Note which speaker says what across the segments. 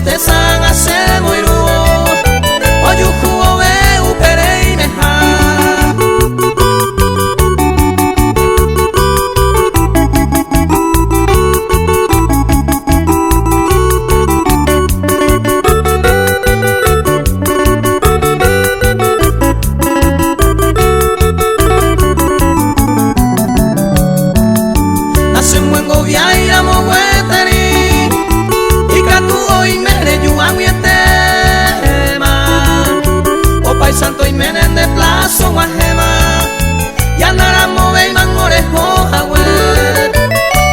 Speaker 1: te san hace muy ruo oyu jugo ve upere y meja. Nace un buen gobierno y la mogueteri y catu hoy mere yuan y tema o pai santo y menen de plazo guajema y andará move y man orejo jagüe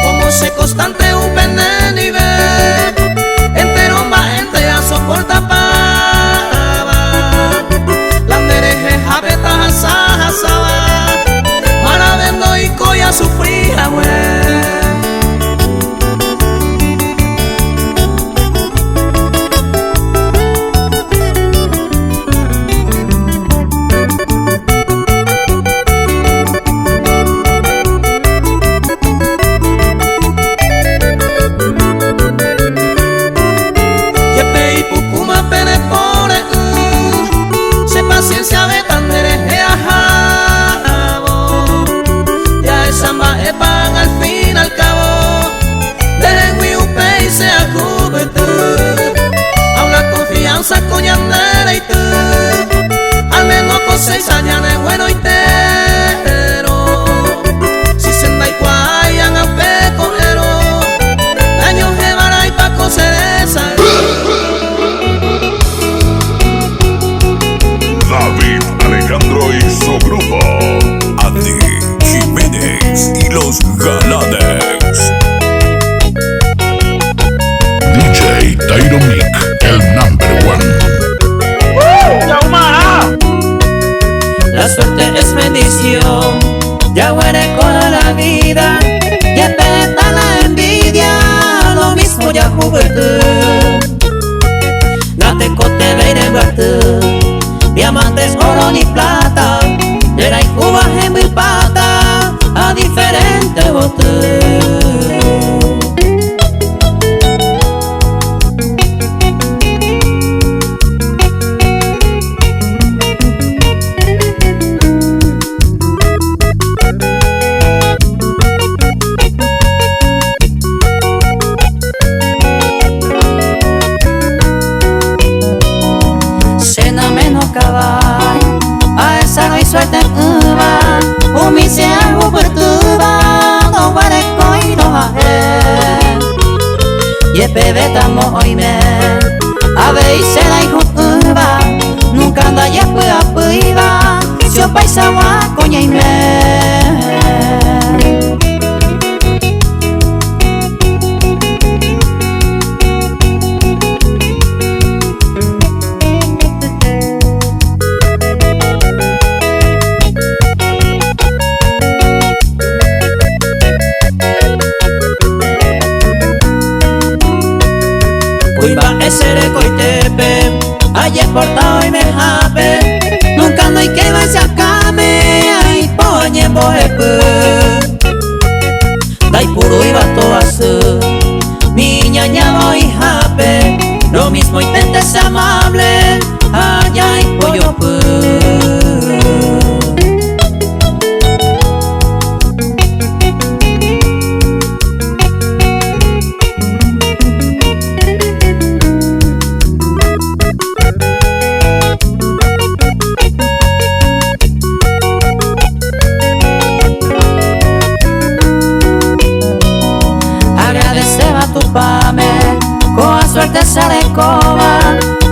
Speaker 1: como se constante un pende nivel entero más gente a soporta pava la dereje jabeta asaba maravendo y coya sufrí jagüe. Paciencia de tandereje a jabo ya el samba es pan al fin al cabo de Guiupe y se acubete a una confianza con yandera y tú al menos con 6 años de bueno y tero si se anda y cuayan a pecojero daño jebara y pa' coser esa.
Speaker 2: David Alejandro y su grupo Andy Jiménez y los Galanes. DJ Tyronic, el #1.
Speaker 1: La suerte es bendición, ya huele con la vida, ya peta la envidia, lo mismo ya juventud. Date cote veire guarte diamantes, oro ni plata, de la Cuba en mi pata, a diferentes botes. A esa no hay suerte uva, humice algo perturba, no parezco y no jajé. Y el bebé tamo hoy me, a ver y se la hijo uva, nunca anda ya fue a puiva, si o paisa gua coña y me. Ese coitepe, ayer portado y me jape, nunca no hay que verse a came, ay poñe bojepe, dai puro y bato azul, niña ñamo y jape, lo mismo intente ser amable, allá y pollo con suerte se recoba,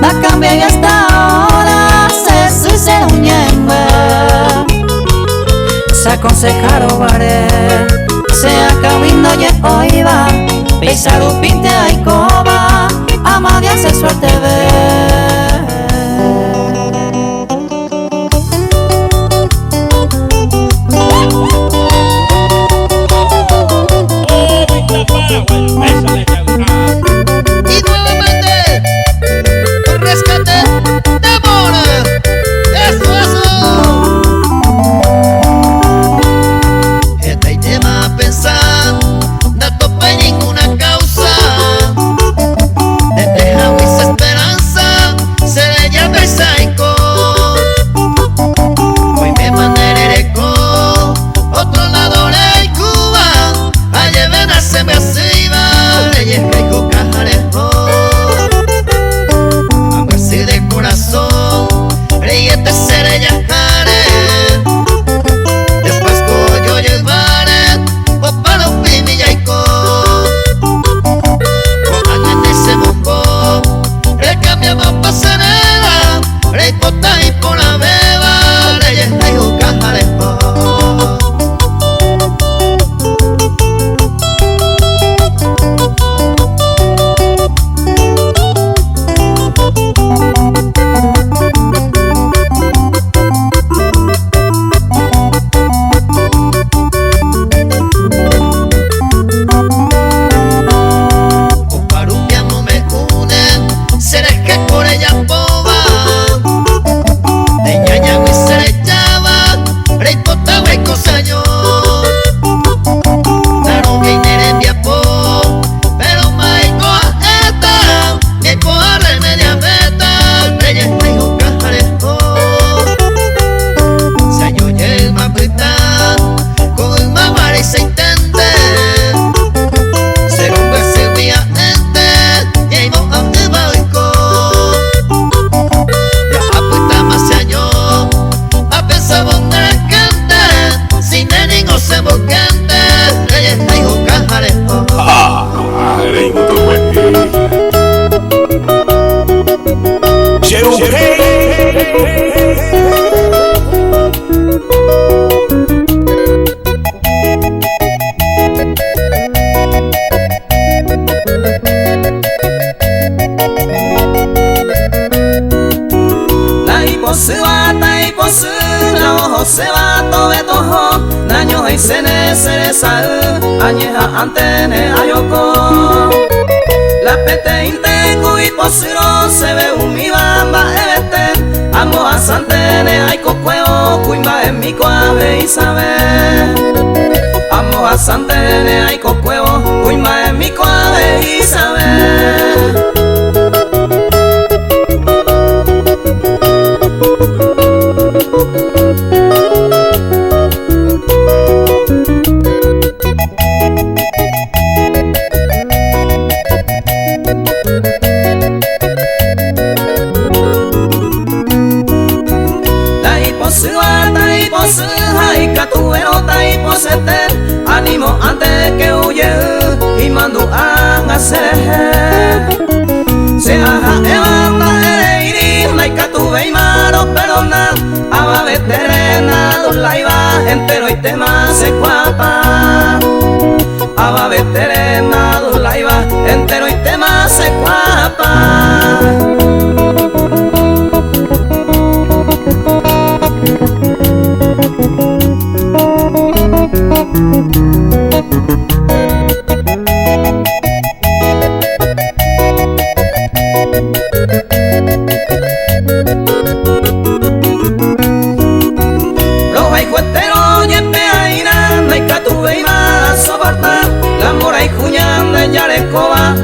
Speaker 1: va a cambiar y hasta ahora se suce un ñembe. Se aconsejaron varé, se acabando y oiva, pesar un pinte a coba, ama de hacer suerte ver.
Speaker 3: Y nuevamente, un rescate de Mora. Eso. Este tema pensar, no tope ninguna causa. que por ella boba de ñaña y se le echaba rey pota güey cosaño claro que inere viapo pero maico esta que corre media meta reyes traigo cajarejo se yo el mapita con el mamar y se intente ser un becerría ente y ahí vamos a un balico ya apuesta más años a pensar donde la cante sin ningún se volcante reyes traigo cajarejo
Speaker 1: se va todo toho naño hay sene se sal añeja antene ayoko la pete inteco y posiro se ve un mi bamba este amo a santene hay cocueo cuimba en mi cuave y sabe amo a santene hay cocueo cuimba en mi cuave y sabe ánimo antes que huye y mando a hacer se aja evanda iri laika tu veimaro perdona aba veterana dos laiva entero y tema se cuapa aba veterana dos laiva entero y tema se cuapa.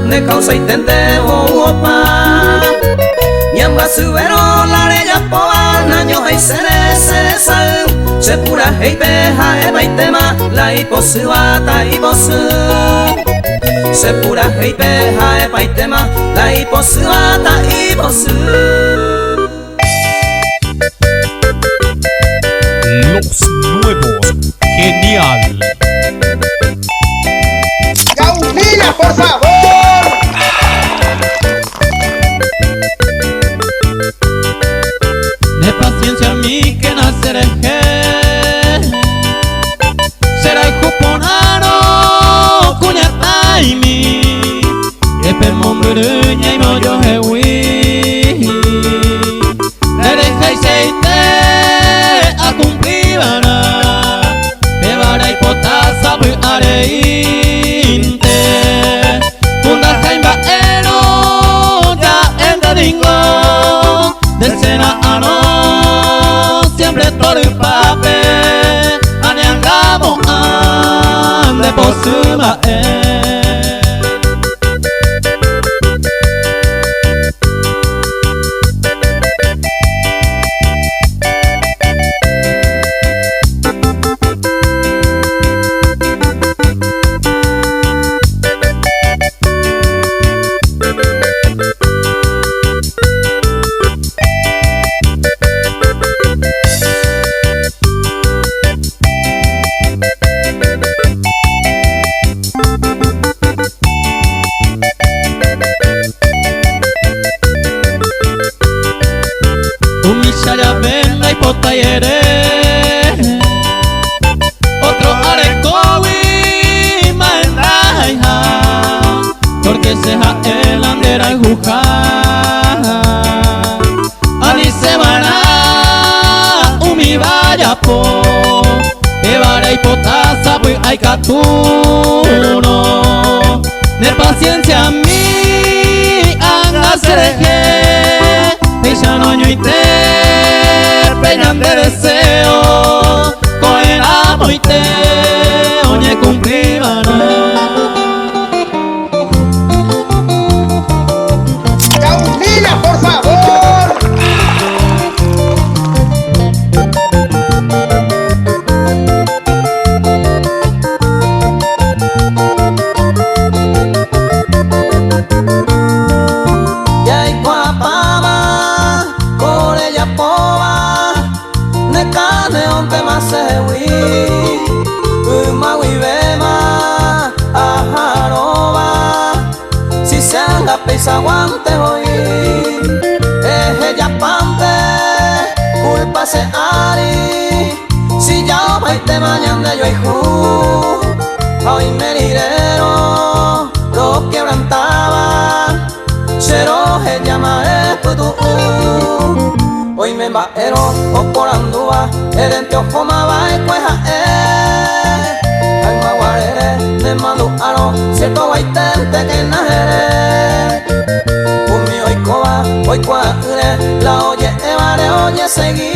Speaker 1: De causa y tente opa Nyamba subero la reya poa Naño hay sere sal Se pura hei peja eba y tema La hiposuata hiposu Se pura hei peja eba y tema La hiposuata hiposu.
Speaker 4: Los nuevos, genial.
Speaker 3: ¡Caunilla, por favor!
Speaker 5: De paciencia a mí que naceré será cuponaro cuñata y mi y per momberuña y no yo hewi le deja y seite a cumplibana me vara y potasa muy areinte funda jaimba eno ya en dadingo de cena a no siempre todo el papel aneangamo ande posuma Umishaya venga y potayere otro arecowi maendaja porque seja el andera y juja ani se vana umi vaya po evara y potasa pues hay catuno de paciencia a mí haga sereje deseo con amo y te oye cumplirán.
Speaker 6: ¡Caunilla, por favor!
Speaker 1: Yay Guapama, Corella Poa, Necane onte masewi, Umawi Bema, Ajaroba, si se anga pisa guante hoy, ella pante, culpa se ari, si ya baite mañana yo hijo, hoy meridero, lo quebrantaba. Cero he llamaré putu hoy me baero o por andúa erente o foma va e cueja ay maguarere me mando aro cierto baitente que najere un mi hoy coba hoy cuadre la oye evare oye seguí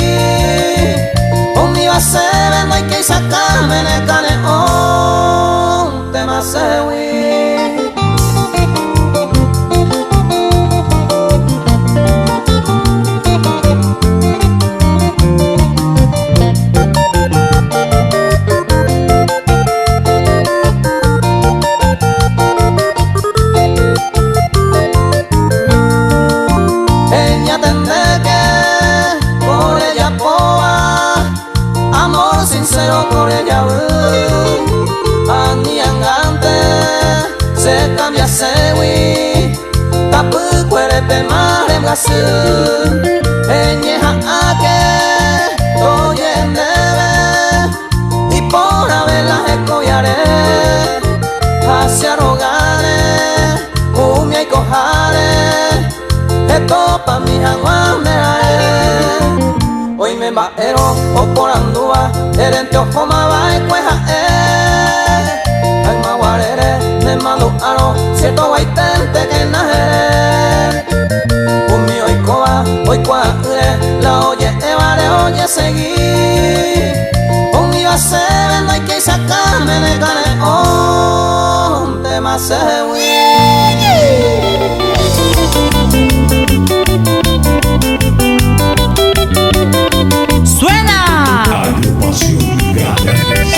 Speaker 1: un mi va se ven no hay que sacarme ne cane on te ma sewi. Sincero por ella, aniangante se cambia sewi, tapu cuerepe mare gasu, eñeja ake, oye neve, y por haberla escoyaré, hacia rogare, umia y cojare, esto pa mi hoy me baero o por andúa erente o foma va e cueja ay maguarere me mando aro cierto baitente que najere un mi hoy coba hoy cuadre la oye evare oye seguí un mi va se ven no hay que sacarme de cane on te ma sewi.
Speaker 2: Agrupación Galadex.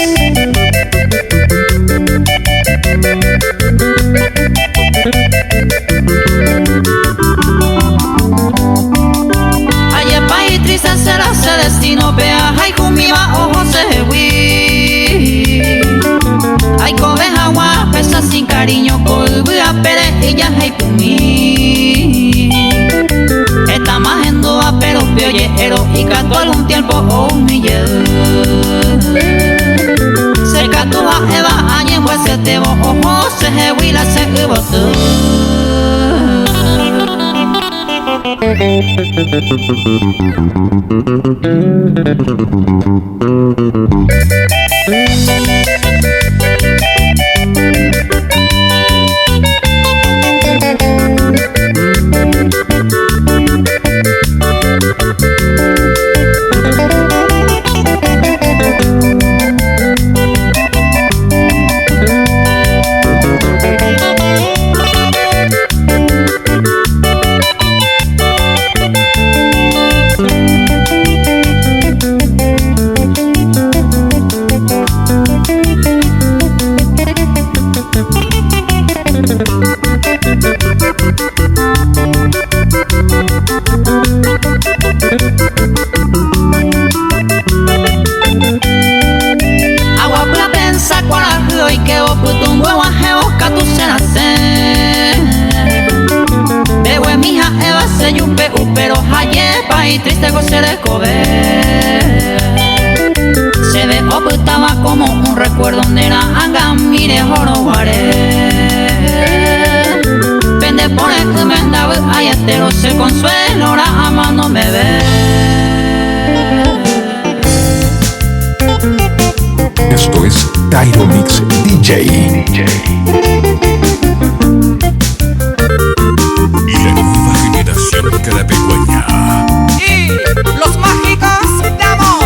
Speaker 7: Aye pa y triste será ese destino pea ay kumiba ojo se hui ay cobeja agua pesa sin cariño colbua pere ella hay pumi está más en duda pero pioye ero y cato algún tiempo o humille se catúa eva añe pues se te bo ojo se huila se hubo agua pura pensa cuara y que o putum huevo ajeo catu se nace bebo en mija eva se yupe pero haye pa y triste goce de cobe se ve o putaba como un recuerdo donde era anga mire joro guare pende por el que me andaba ay estero se consuelo ahora ama no me ve.
Speaker 2: Esto es Tyro Mix DJ. Y la nueva generación carapecueña.
Speaker 8: Y los mágicos de amor.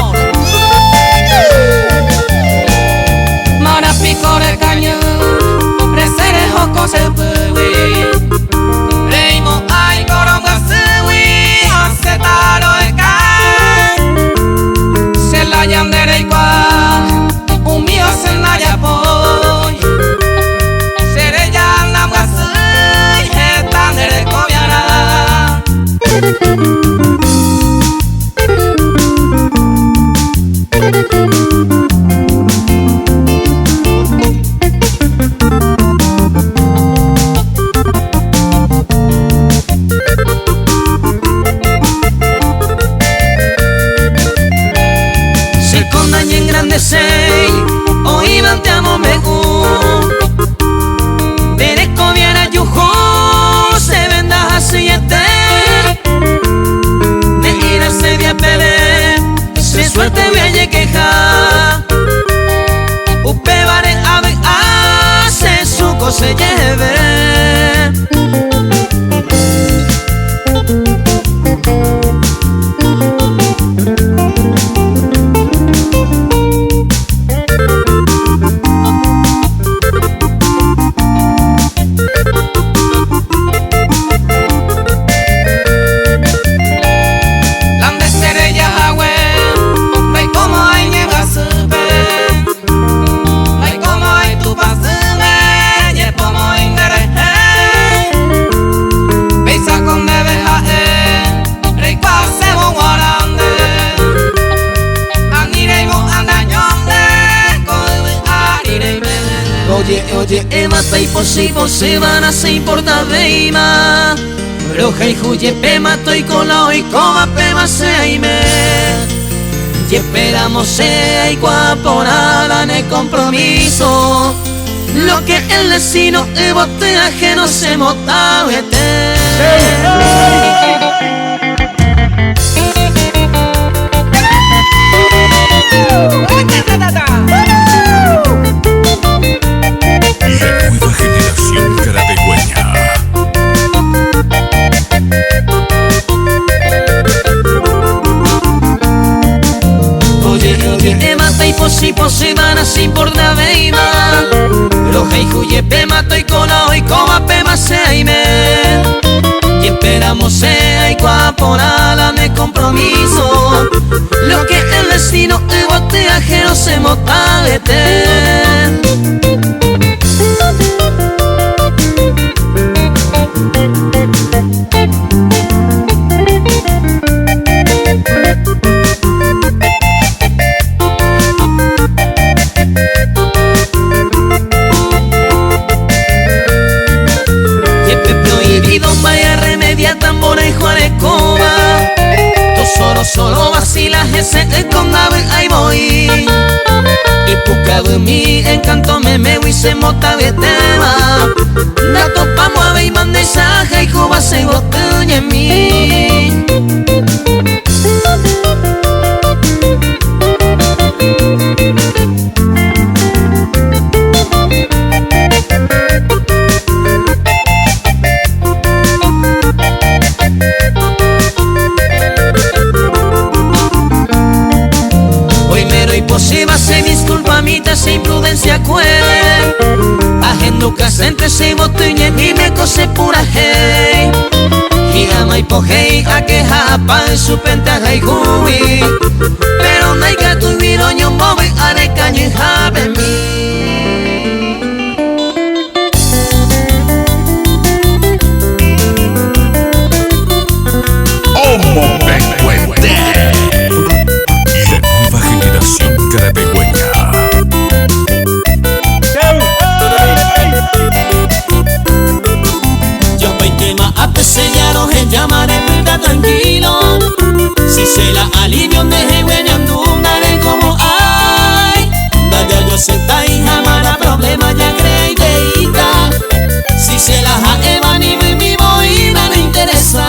Speaker 1: se lleve. Oye, Eva, y posible se van a se importa veima. Roja y huye pema, estoy con la hoy coma pema seime. Y esperamos sea y guaporada en el compromiso. Lo que el vecino de boteaje no se mota
Speaker 2: La nueva generación carapegüeña.
Speaker 1: Oye, te mata y posi van a sin por la veima. Roja y huye pema, estoy con la hoy coma pema seime. Y esperamos sea y guaporada de compromiso. Lo que el vecino de boteaje no se motavete. Tambora y Juarecoba, solo vacilas ese con ave ahí voy. Y puca de mi encanto me voy se mota de tema. La topamos a ver y manda mensaje y juba se botella en mí. Posible se disculpa mitad se imprudencia cuele. Agendo casente se botuñe y me cose pura hey. Gigama y pojei a que japa en su pentaja y jubi. Pero no hay que tuvier oño move a de cañe jabe mi.
Speaker 2: ¡Homo Pecuente! La nueva generación carapegüeña.
Speaker 1: Yo voy tema a peseñaros en llamar en vida tranquilo. Si se la alivio deje hueñando andaré como ay. Daya yo senta y jamás problema ya creidita. Si se la jaevan y mi voy no me interesa.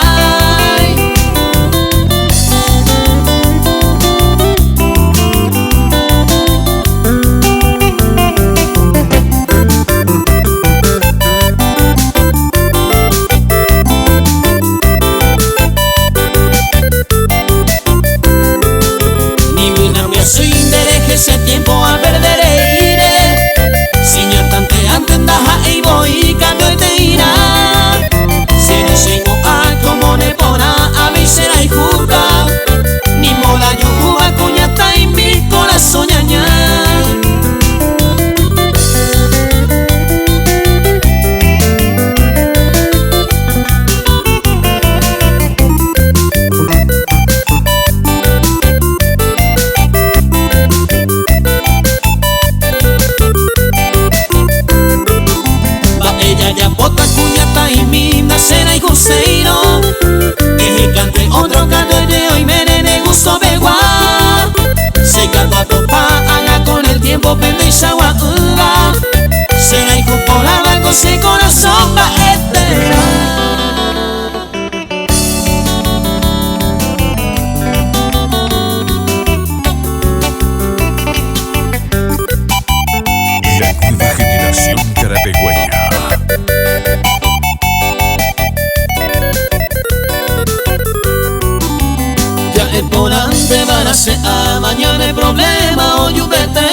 Speaker 1: corante barase a mañana problema o yubete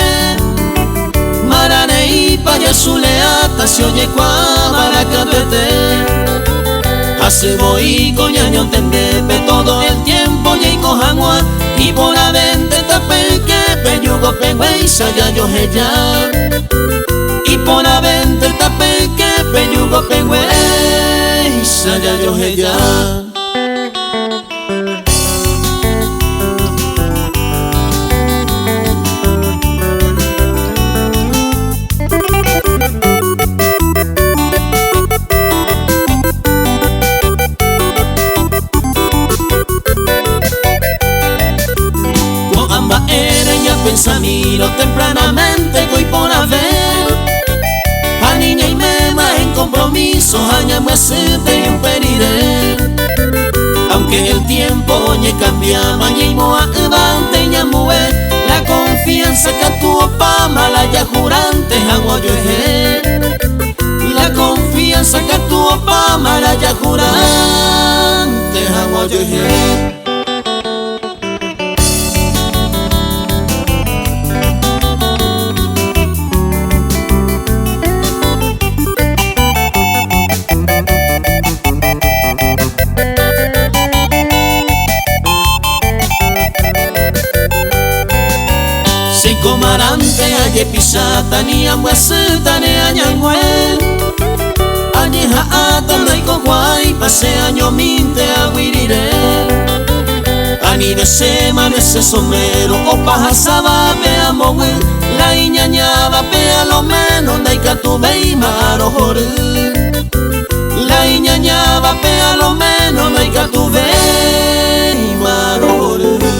Speaker 1: marane y payasuleata si oye kwa maracatete hace voy coñaño tembepe todo el tiempo y cojangua y por la vente tapeque peyugo pegüey saya yo heya y por la vente tapeque peyugo pegüey saya yo heya. Pensamiento tempranamente voy por haber a niña y mema en compromiso aña muesete y un periré aunque el tiempo oye cambia maña y moa evante y amue la confianza que tuvo pa malaya jurante agua yo la confianza que tuvo pa malaya jurante agua yo comarante aye pisata ni amueseta ne añanguel añeja atanda y coguay pase año minte aguirire ani de semana ese somero o paja saba pe amogui la iñañaba pe a lo menos daika tu bei maro jore la iñañaba pe a lo menos daika tu bei maro jore.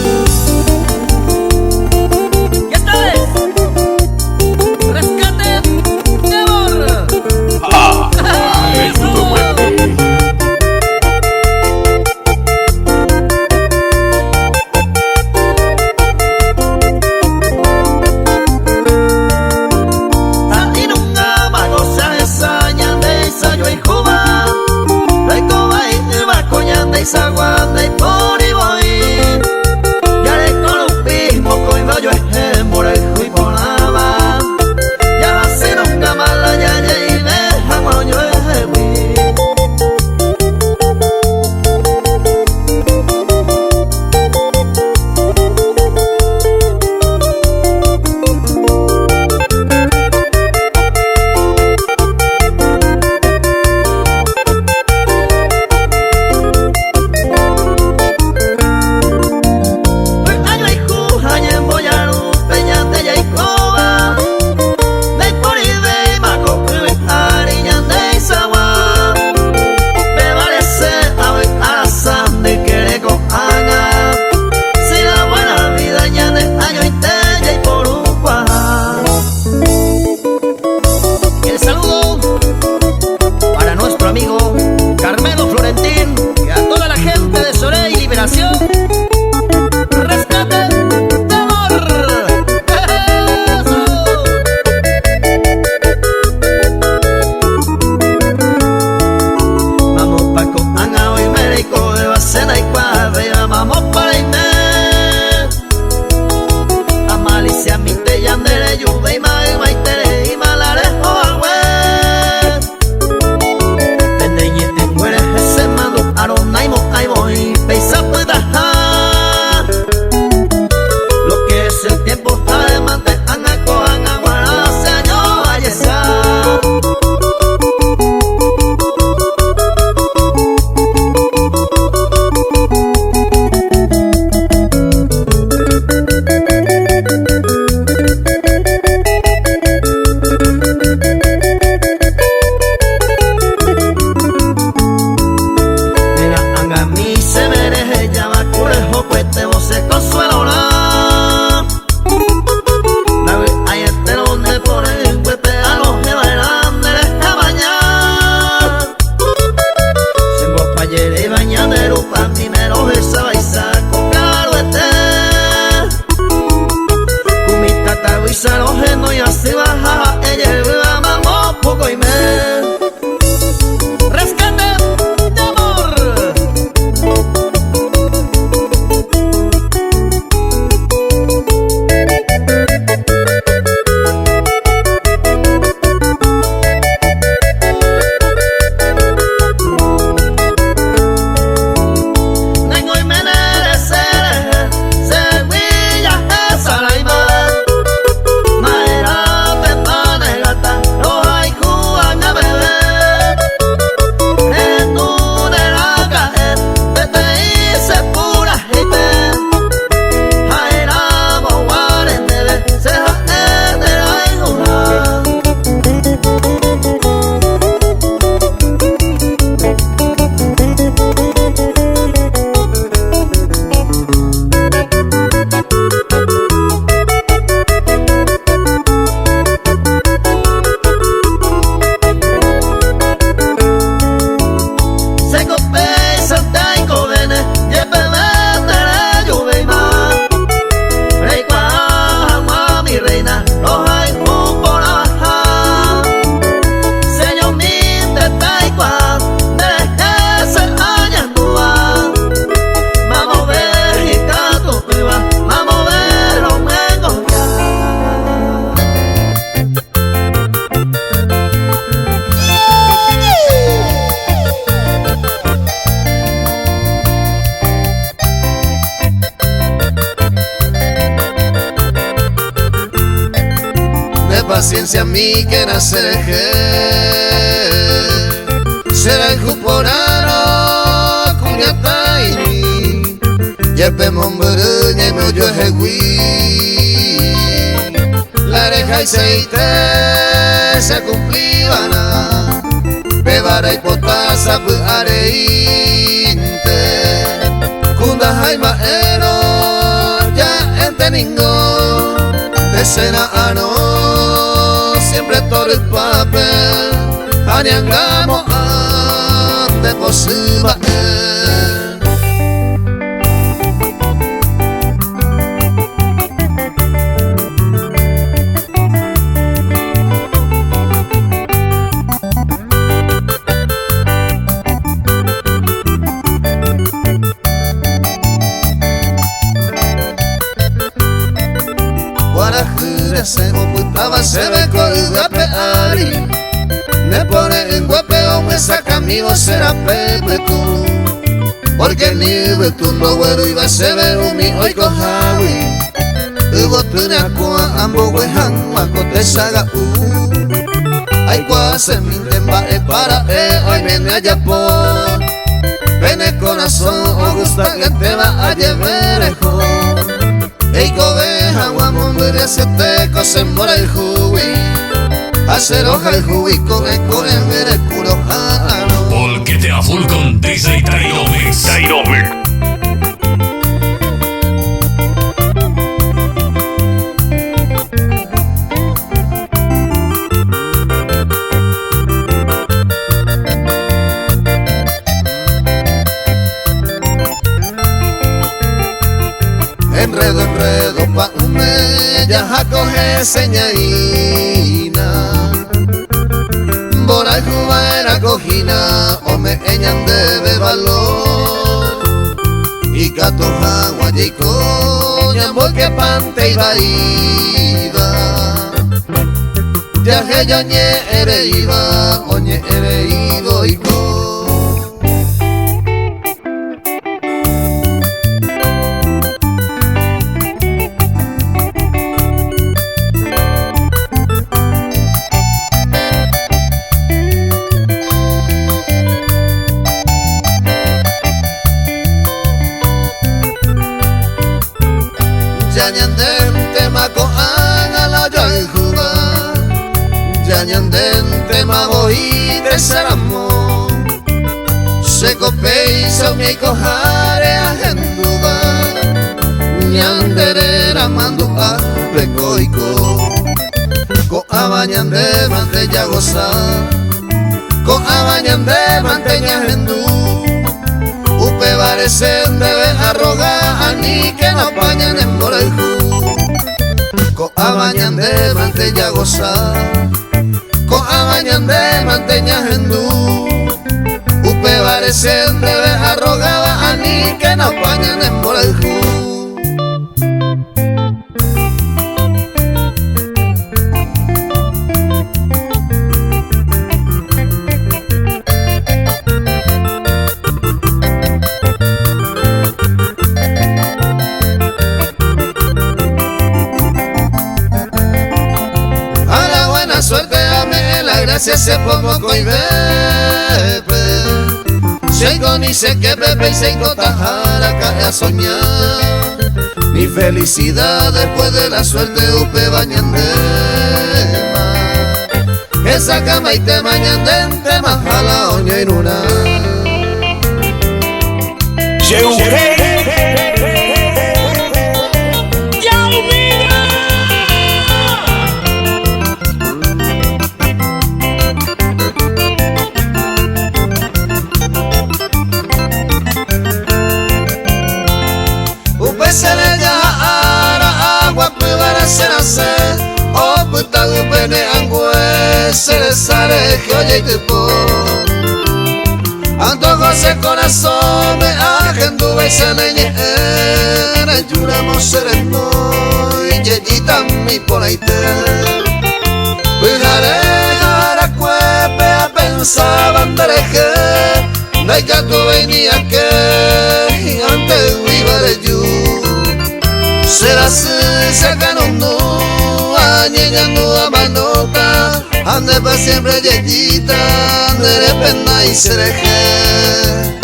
Speaker 3: Saguanda y por y voy ya le columpismo coiba yo es morejo y ponaba ya va a ser nunca mala ya y deja yo es paciencia mi que nacer será el juporano cuñata y mi yepe mombrñe me oyo ejewi la reja y seite se cumplibana bebara y potasa pu areinte kunda jaimaero ya enteningo escena ano siempre todo el papel aniangamo ante posible se ocultaba se ve con el guapeari me pone en guapeo me saca mi voz será pepe tú porque ni ve tu no güero iba a se ver un mi hoy cojawi hubo tuna kwa ambo wehan makote saga ay kwa se mi temba e para hoy me allá por pene corazón o gusta que te va a llevar ey cobeja guamombre se te cosembora el juwi hacer hoja el juwi con el ver el puro jano
Speaker 2: Volquete a full con DJ Tairo Mix. Tairo Mix.
Speaker 3: Enredo, enredo pa' ya a coger señaína Bora y juba era cojina o me eñan de valor y catoja guayico ñambo que pante y baída ya que yo ñe ere iba o ñe ere ido y co Yañandente mako angala yoy juba Yañandente mago y deseramo Seko peisa mi kohare agenduba Ñanderera manduba bekoiko Ko abañande manteña goza Ko abañande manteña gendu Upe varecen debe arrogar ni que no pañan en por el ju Co abañan de manteña goza Co abañan de manteña gendú Upe varecen debe arrogar ni que no pañan en por el ju suerte ame la gracia se pongo coi bebe Sei con y sé que bebe y sei con tajara cae a soñar Mi felicidad después de la suerte upe bañandema Esa cama y te bañandente majala oña y luna se le ya agua para hacer hacer o puta de pene angüe se le sale que oye y te po antojo ese corazón me agenduve y se le ñera juramos sereno y yeyita mi por ahí te Pujare jara cuepe a pensar bandereje no hay que tu venía que gigante viva de yu será se sacan un no añeñando a mano ande pa' siempre yeyita, de pena y cereje.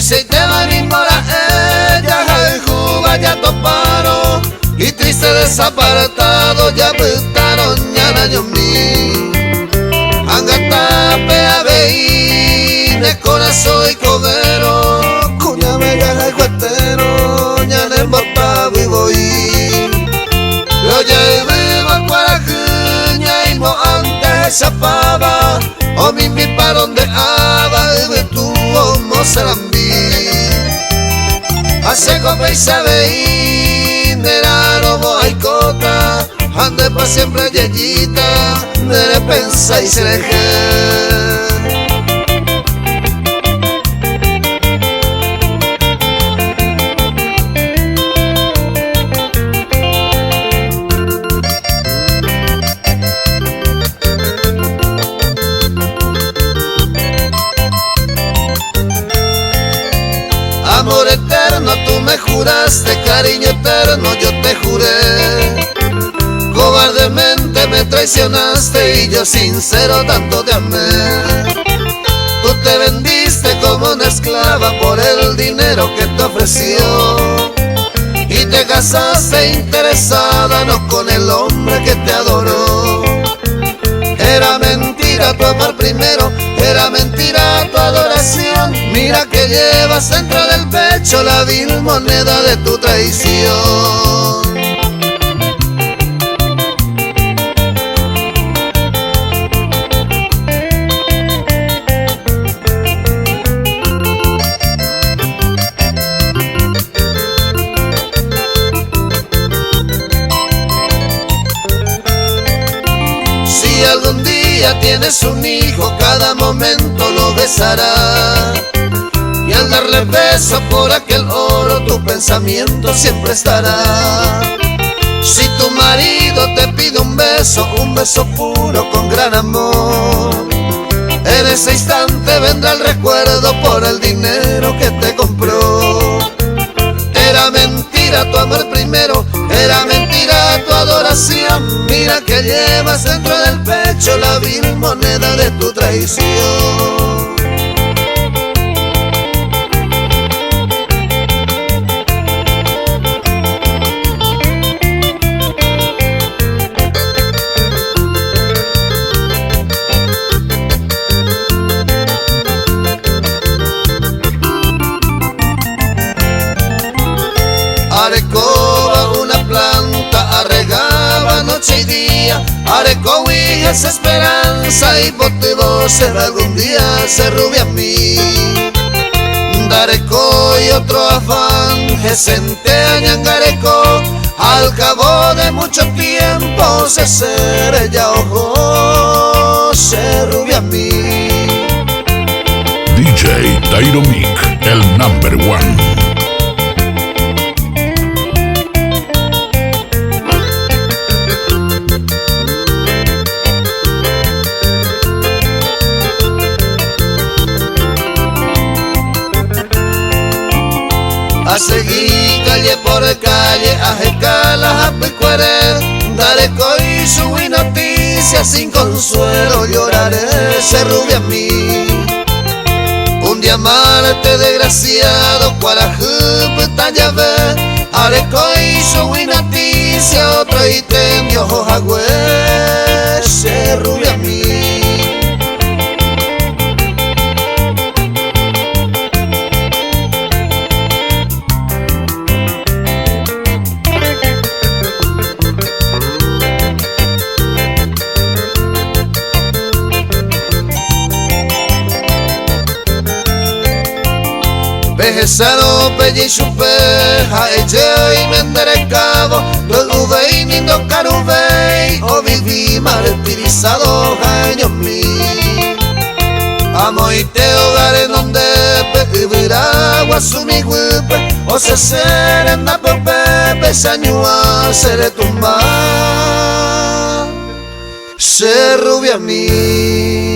Speaker 3: Y te venimos a ella, Juba ya toparon, y triste desapartado ya putaron ya naño mi. Angata pea veí, de corazón y cobero, cuña bella y cuetero, ya en el bota vivo y. Lo llevé a Cuarajuña y mo antes esa pava, o mi pa' donde aba, y tu homo serambí. Hace copa y sabe y nerano boicota, ande pa' siempre yeyita, de pensa y cereje. Amor eterno, tú me juraste, cariño eterno, yo te juré. Cobardemente me traicionaste y yo sincero tanto te amé. Tú te vendiste como una esclava por el dinero que te ofreció, y te casaste interesada no con el hombre que te adoró. Era mentira tu amor primero, era mentira tu adoración. Mira que llevas dentro del pecho la vil moneda de tu traición. Si algún día tienes un hijo, cada momento lo besará, y al darle beso por aquel oro tu pensamiento siempre estará. Si tu marido te pide un beso puro con gran amor, en ese instante vendrá el recuerdo por el dinero que te compró. Era mentira tu amor primero, era mentira tu adoración. Mira que llevas dentro del pecho la vil moneda de tu traición. Arecoba, una planta, arregaba noche y día. Arecoba y esa esperanza, y por tu voz será algún día ser rubia a mí. Dareco y otro afán, que sentea Areco, al cabo de mucho tiempo se será ella ojo, ser rubia a mí.
Speaker 2: DJ Tairo Mick, el #1.
Speaker 3: A seguir calle por calle, a jecalas, a picuere, Dareco y su noticia sin consuelo, lloraré ese rubia a mí. Un día Marte desgraciado, Cuarajú, Tallave, Areco y su noticia, otro ítem de ojos agüe, ese rubia a mí. Vejezano, pelle y chupeja, ella y menderecabo, luego veí nindo carubey, o viví martirizado, años mí. Amo y te hogaré donde vivirá agua su mi huipe, o se serena por pepe, sañua, seré tu más, se rubia a mí.